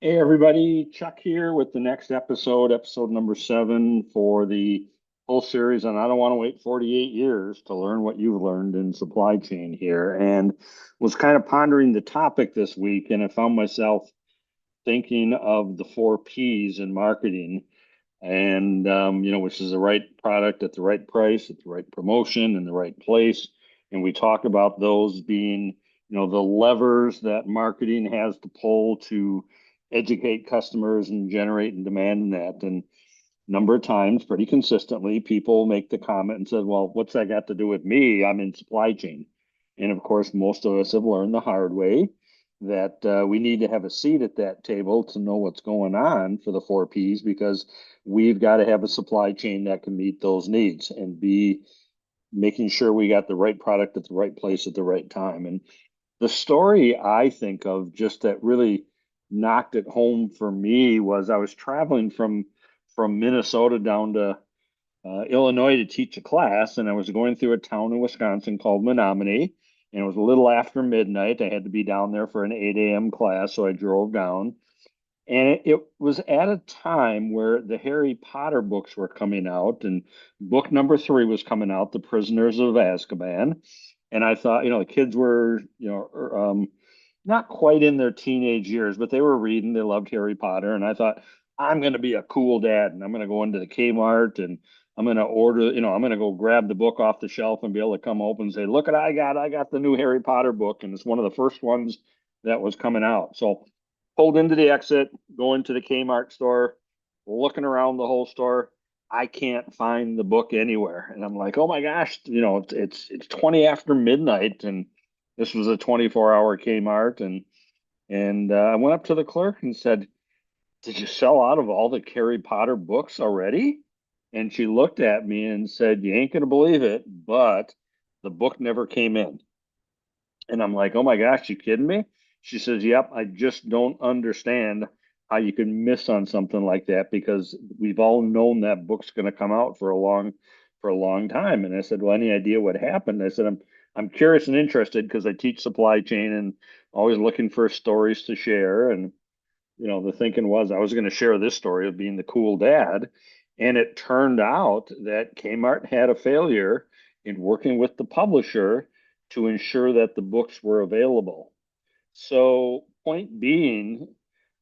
Hey everybody, Chuck here with the next episode, episode number 7 for the whole series. And I don't want to wait 48 years to learn what you've learned in supply chain here. And was kind of pondering the topic this week, and I found myself thinking of the 4 Ps in marketing, and which is the right product at the right price, at the right promotion, in the right place. And we talk about those being, the levers that marketing has to pull to educate customers and generate and demand in that. And number of times, pretty consistently, people make the comment and says, "Well, what's that got to do with me? I'm in supply chain." And of course, most of us have learned the hard way that we need to have a seat at that table to know what's going on for the 4 Ps, because we've got to have a supply chain that can meet those needs and be making sure we got the right product at the right place at the right time. And the story I think of just that really knocked it home for me was I was traveling from Minnesota down to Illinois to teach a class, and I was going through a town in Wisconsin called Menominee, and it was a little after midnight. I had to be down there for an 8 a.m. class, so I drove down. And it was at a time where the Harry Potter books were coming out, and book number 3 was coming out, The Prisoners of Azkaban. And I thought, the kids were, not quite in their teenage years, but they were reading. They loved Harry Potter. And I thought, I'm going to be a cool dad, and I'm going to go into the Kmart, and I'm going to order, I'm going to go grab the book off the shelf and be able to come open and say, look what I got the new Harry Potter book. And it's one of the first ones that was coming out. So pulled into the exit, going to the Kmart store, looking around the whole store. I can't find the book anywhere. And I'm like, oh my gosh, it's 20 after midnight, and this was a 24-hour Kmart. And I went up to the clerk and said, "Did you sell out of all the Harry Potter books already?" And she looked at me and said, "You ain't gonna believe it, but the book never came in." And I'm like, "Oh my gosh, you kidding me?" She says, "Yep, I just don't understand how you can miss on something like that, because we've all known that book's going to come out for a long time." And I said, "Well, any idea what happened?" I said, I'm curious and interested because I teach supply chain and always looking for stories to share. And the thinking was I was going to share this story of being the cool dad. And it turned out that Kmart had a failure in working with the publisher to ensure that the books were available. So, point being,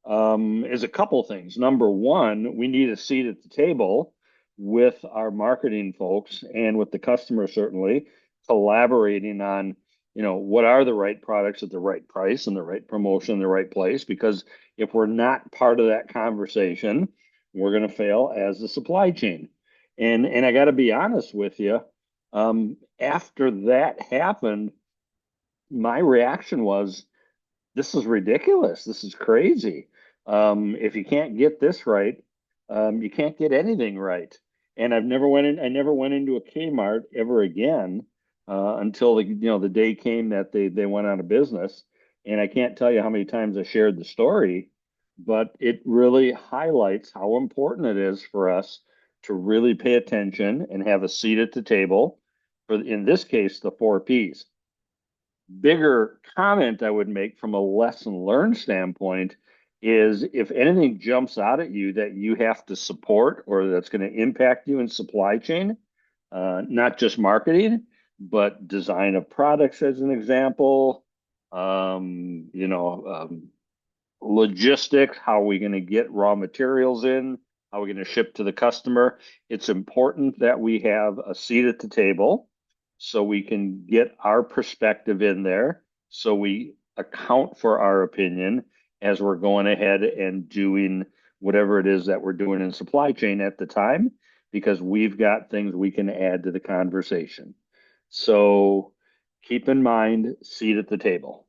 is a couple things. Number one, we need a seat at the table with our marketing folks and with the customer, certainly collaborating on, what are the right products at the right price and the right promotion in the right place. Because if we're not part of that conversation, we're going to fail as the supply chain. And I got to be honest with you, after that happened, my reaction was, this is ridiculous. This is crazy. If you can't get this right, you can't get anything right. And I never went into a Kmart ever again until the day came that they went out of business. And I can't tell you how many times I shared the story, but it really highlights how important it is for us to really pay attention and have a seat at the table for, in this case, the 4 Ps. Bigger comment I would make from a lesson learned standpoint is, if anything jumps out at you that you have to support or that's going to impact you in supply chain, not just marketing, but design of products as an example, logistics, how are we going to get raw materials in, how are we going to ship to the customer. It's important that we have a seat at the table so we can get our perspective in there, so we account for our opinion as we're going ahead and doing whatever it is that we're doing in supply chain at the time, because we've got things we can add to the conversation. So keep in mind, seat at the table.